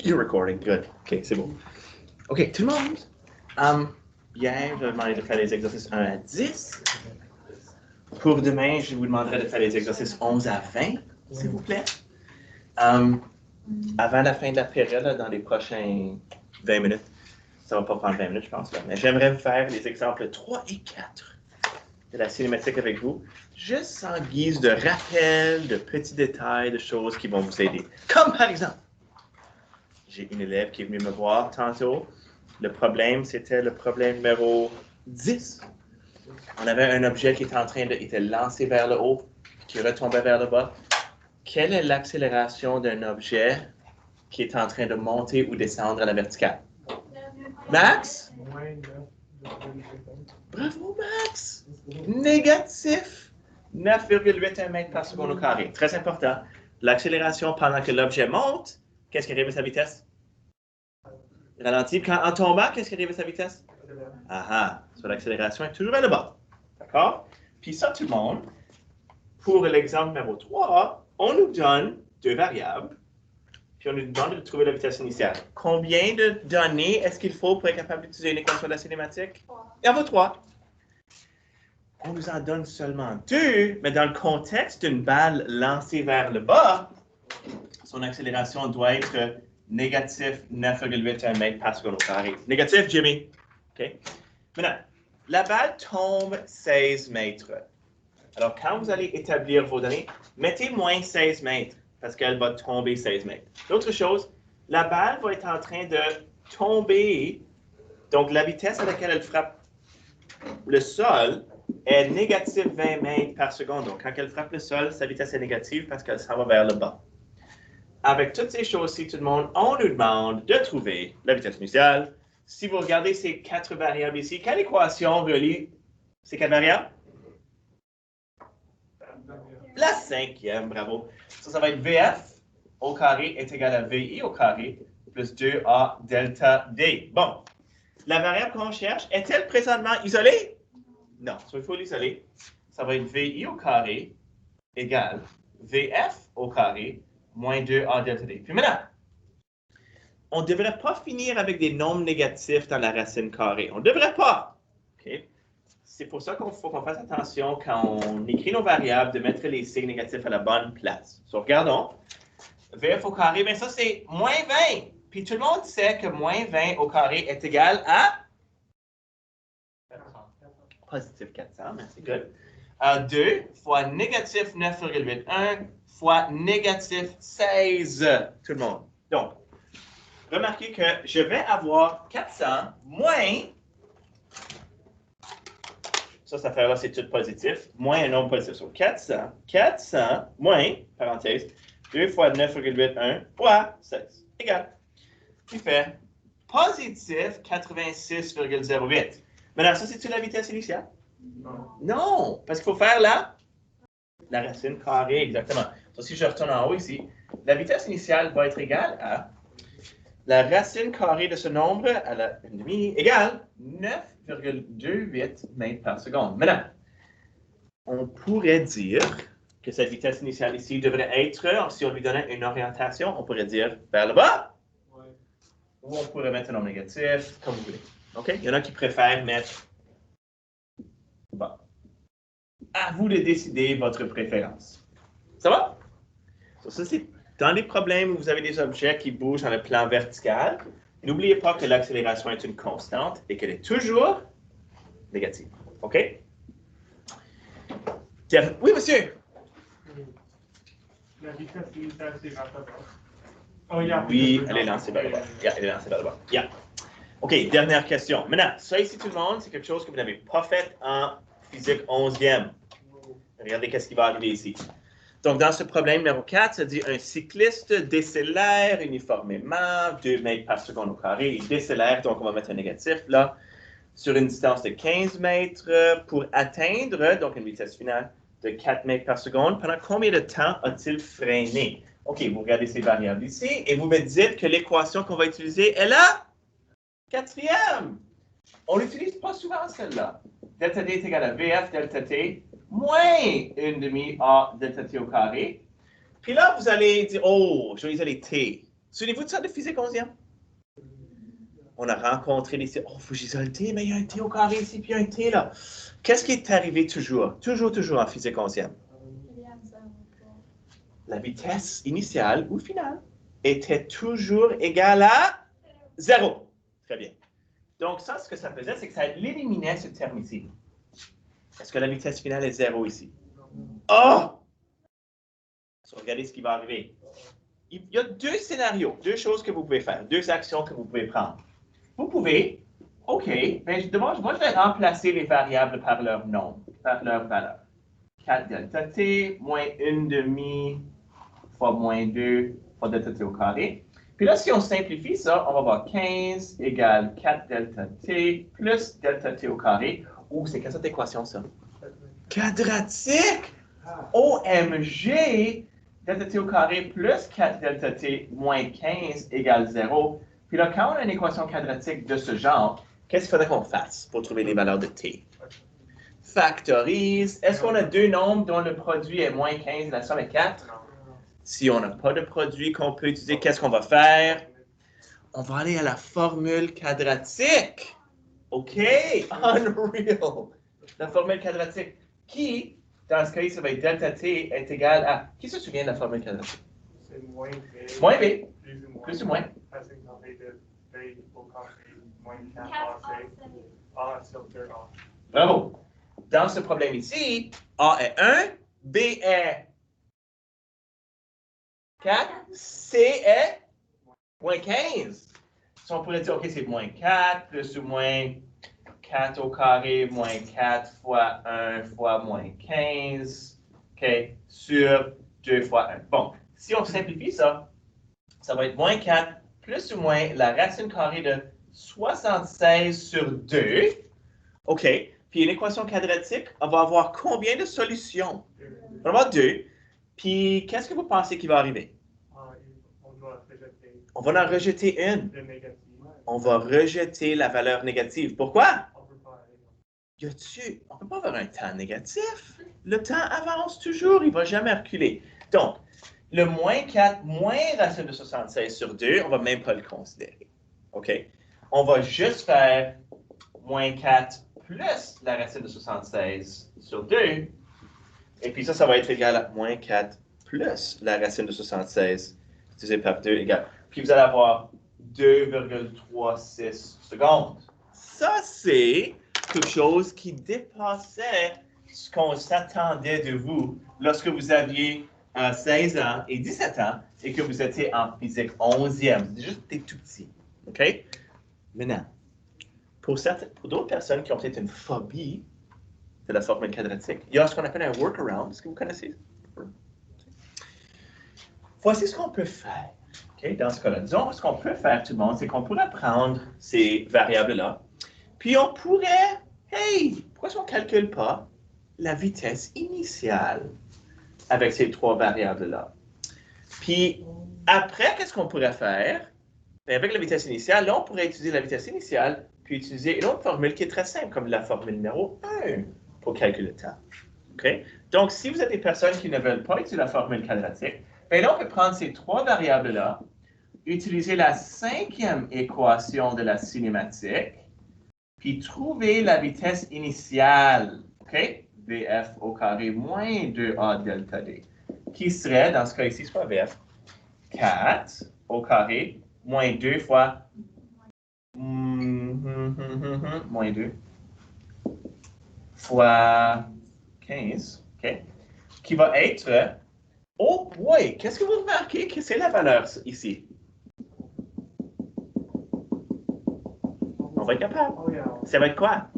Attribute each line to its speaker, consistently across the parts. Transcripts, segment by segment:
Speaker 1: You're recording, good. OK, c'est bon. OK, tout le monde. Hier, je vais demander de faire les exercices 1 à 10. Pour demain, je vous demanderai de faire les exercices 11 à 20, s'il vous plaît. Avant la fin de la période, là, dans les prochains 20 minutes, ça ne va pas prendre 20 minutes, je pense, là, mais j'aimerais faire les exemples 3 et 4 de la cinématique avec vous, juste en guise de rappel, de petits détails, de choses qui vont vous aider. Comme par exemple, j'ai une élève qui est venue me voir tantôt. Le problème, c'était le problème numéro 10. On avait un objet qui était lancé vers le haut, qui retombait vers le bas. Quelle est l'accélération d'un objet qui est en train de monter ou descendre à la verticale? Max? Bravo, Max! Négatif 9,81 mètres par seconde au carré. Très important. L'accélération pendant que l'objet monte, qu'est-ce qui arrive à sa vitesse? Il ralentit. En tombant, qu'est-ce qui arrive à sa vitesse? So l'accélération est toujours vers le bas. D'accord? Puis ça, tout le monde, pour l'exemple numéro 3, on nous donne deux variables, puis on nous demande de trouver la vitesse initiale. Combien de données est-ce qu'il faut pour être capable d'utiliser une équation de la cinématique? Il y en a 3. On nous en donne seulement 2, mais dans le contexte d'une balle lancée vers le bas, son accélération doit être négatif 9,81 mètres par seconde au carré. Négatif, Jimmy. OK? Maintenant, la balle tombe 16 mètres. Alors, quand vous allez établir vos données, mettez moins 16 mètres parce qu'elle va tomber 16 mètres. L'autre chose, la balle va être en train de tomber. Donc, la vitesse à laquelle elle frappe le sol est négative 20 mètres par seconde. Donc, quand elle frappe le sol, sa vitesse est négative parce qu'elle s'en va vers le bas. Avec toutes ces choses-ci, tout le monde, on nous demande de trouver la vitesse initiale. Si vous regardez ces 4 variables ici, quelle équation relie ces 4 variables? La 5e, bravo. Ça va être VF au carré est égal à VI au carré plus 2A delta D. Bon, la variable qu'on cherche, est-elle présentement isolée? Non, il faut l'isoler. Ça va être VI au carré égale VF au carré moins 2A delta D. Puis maintenant, on ne devrait pas finir avec des nombres négatifs dans la racine carrée. On ne devrait pas. Okay? C'est pour ça qu'il faut qu'on fasse attention quand on écrit nos variables de mettre les signes négatifs à la bonne place. So, regardons. VF au carré, bien ça c'est moins 20. Puis tout le monde sait que moins 20 au carré est égal à? Positif 400, merci, good. 2 fois négatif 9,81 fois négatif 16, tout le monde. Donc, remarquez que je vais avoir 400 moins, ça fait là, c'est tout positif, moins un nombre positif. So, 400 moins, parenthèse, 2 fois 9,81 fois 16, égal. Qui fait positif 86,08. Maintenant, ça, c'est-tu la vitesse initiale? Non. Non, parce qu'il faut faire la racine carrée, exactement. Donc, si je retourne en haut ici, la vitesse initiale va être égale à la racine carrée de ce nombre à la 1/2 égale 9,28 mètres par seconde. Maintenant, on pourrait dire que cette vitesse initiale ici devrait être, si on lui donnait une orientation, on pourrait dire vers le bas. Ouais. Ou on pourrait mettre un nombre négatif, comme vous voulez. OK? Il y en a qui préfèrent mettre bas. À vous de décider votre préférence. Ça va? So, ça, c'est dans les problèmes où vous avez des objets qui bougent dans le plan vertical. N'oubliez pas que l'accélération est une constante et qu'elle est toujours négative. OK? Oui, monsieur?
Speaker 2: La vitesse initiale, c'est vers le bas.
Speaker 1: Oui, elle est lancée vers le bas. Elle est lancée vers le bas. OK, dernière question. Maintenant, ça ici, tout le monde, c'est quelque chose que vous n'avez pas fait en physique 11e. Regardez qu'est-ce qui va arriver ici. Donc, dans ce problème numéro 4, ça dit un cycliste décélère uniformément 2 mètres par seconde au carré. Il décélère, donc on va mettre un négatif là, sur une distance de 15 mètres pour atteindre, donc une vitesse finale de 4 mètres par seconde. Pendant combien de temps a-t-il freiné? OK, vous regardez ces variables ici et vous me dites que l'équation qu'on va utiliser est la 4e. On n'utilise pas souvent celle-là. Delta D est égal à VF delta T moins 1 demi A delta T au carré. Puis là, vous allez dire, oh, je vais isoler T. Souvenez-vous de ça de physique 11e? On a rencontré des... Oh, il faut que j'isole T, mais il y a un T au carré ici, puis il y a un T là. Qu'est-ce qui est arrivé toujours? Toujours en physique 11e? La vitesse initiale ou finale était toujours égale à 0. Très bien. Donc, ça, ce que ça faisait, c'est que ça éliminait ce terme ici. Est-ce que la vitesse finale est 0 ici? Oh! Regardez ce qui va arriver. Il y a deux scénarios, deux choses que vous pouvez faire, deux actions que vous pouvez prendre. Vous pouvez, OK, ben, moi, je vais remplacer les variables par leur nom, par leur valeur. 4 delta t moins 1 demi fois moins 2 fois delta t au carré. Puis là, si on simplifie ça, on va avoir 15 égale 4 delta t plus delta t au carré. Oh, c'est quelle cette équation, ça? Quadratique! OMG! Delta t au carré plus 4 delta t moins 15 égale 0. Puis là, quand on a une équation quadratique de ce genre, qu'est-ce qu'il faudrait qu'on fasse pour trouver les valeurs de t? Factorise. Est-ce qu'on a deux nombres dont le produit est moins 15 et la somme est 4? Si on n'a pas de produit qu'on peut utiliser, qu'est-ce qu'on va faire? On va aller à la formule quadratique. OK? Unreal. La formule quadratique. Qui, dans ce cas-ci, ça va être delta t est égal à... Qui se souvient de la formule quadratique?
Speaker 2: C'est moins B.
Speaker 1: Moins B.
Speaker 2: Plus ou moins. Passing carré de B au carré moins 4AC. A sur 2A.
Speaker 1: Bravo. Dans ce problème ici, A est 1, B est 4, C est moins 15. Si on pourrait dire, OK, c'est moins 4 plus ou moins 4 au carré moins 4 fois 1 fois moins 15, OK, sur 2 fois 1. Bon, si on simplifie ça, ça va être moins 4 plus ou moins la racine carrée de 76 sur 2. OK, puis une équation quadratique, on va avoir combien de solutions? On va avoir 2. Puis, qu'est-ce que vous pensez qui va arriver?
Speaker 2: On doit rejeter.
Speaker 1: On va en rejeter une.
Speaker 2: Le négatif.
Speaker 1: On va rejeter la valeur négative. Pourquoi?
Speaker 2: On peut pas aller.
Speaker 1: On ne peut pas avoir un temps négatif. Le temps avance toujours, il ne va jamais reculer. Donc, le moins 4 moins racine de 76 sur 2, on ne va même pas le considérer. OK? On va juste faire moins 4 plus la racine de 76 sur 2. Et puis ça va être égal à moins 4 plus la racine de 76 divisé par 2 égale. Puis vous allez avoir 2,36 secondes. Ça, c'est quelque chose qui dépassait ce qu'on s'attendait de vous lorsque vous aviez 16 ans et 17 ans et que vous étiez en physique 11e. C'est juste des tout petits. OK? Maintenant, pour d'autres personnes qui ont peut-être une phobie de la formule quadratique, il y a ce qu'on appelle un workaround. Est-ce que vous connaissez? Voici ce qu'on peut faire. Okay? Dans ce cas-là, disons, ce qu'on peut faire, tout le monde, c'est qu'on pourrait prendre ces variables-là, puis on pourrait, hey, pourquoi est-ce qu'on ne calcule pas la vitesse initiale avec ces trois variables-là? Puis après, qu'est-ce qu'on pourrait faire? Bien, avec la vitesse initiale, là, on pourrait utiliser la vitesse initiale, puis utiliser une autre formule qui est très simple, comme la formule numéro 1 pour calculer le temps. Okay? Donc, si vous êtes des personnes qui ne veulent pas utiliser la formule quadratique, bien là, on peut prendre ces trois variables-là, utiliser la cinquième équation de la cinématique, puis trouver la vitesse initiale, OK? VF au carré moins 2A delta D, qui serait, dans ce cas ici, soit VF 4 au carré moins 2 fois moins 2 fois 15, OK? Qui va être, oh boy, qu'est-ce que vous remarquez que c'est la valeur ici? On va être capable. Ça va être quoi?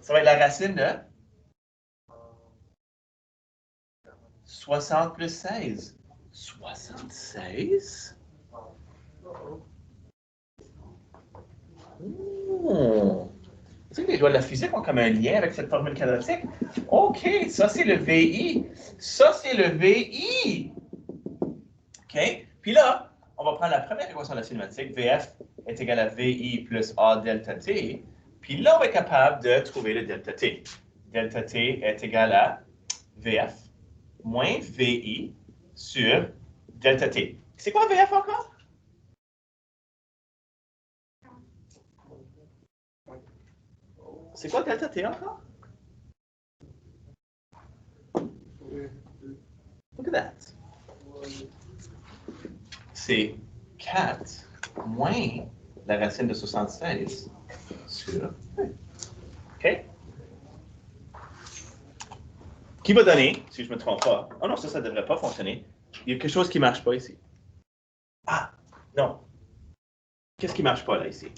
Speaker 1: Ça va être la racine de 60 plus 16. 76? Oh. Tu sais que les lois de la physique ont comme un lien avec cette formule quadratique? OK, ça c'est le VI. Ça c'est le VI. OK? Puis là, on va prendre la première équation de la cinématique. VF est égal à VI plus A delta T. Puis là, on va être capable de trouver le delta T. Delta T est égal à VF moins VI sur delta T. C'est quoi VF encore? C'est quoi delta T encore? Look at that. C'est 4 moins la racine de 76 sur... OK? Qui va donner, si je ne me trompe pas... Oh non, ça ne devrait pas fonctionner. Il y a quelque chose qui ne marche pas ici. Ah, non. Qu'est-ce qui ne marche pas là, ici?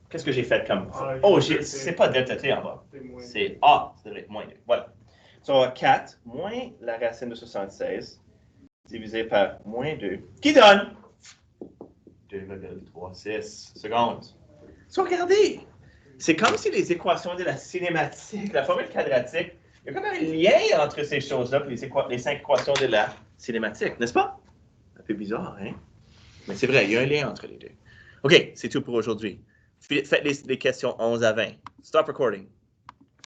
Speaker 1: Qu'est-ce que j'ai fait comme... Oh, c'est pas delta T en bas. C'est A, ça devrait être moins 2. Voilà. So, on a 4 moins la racine de 76 divisé par moins 2, qui donne 2,36 secondes. So, regardez, c'est comme si les équations de la cinématique, la formule quadratique, il y a comme un lien entre ces choses-là et les 5 équations de la cinématique, n'est-ce pas? Un peu bizarre, hein? Mais c'est vrai, il y a un lien entre les deux. OK, c'est tout pour aujourd'hui. Faites les questions 11 à 20. Stop recording.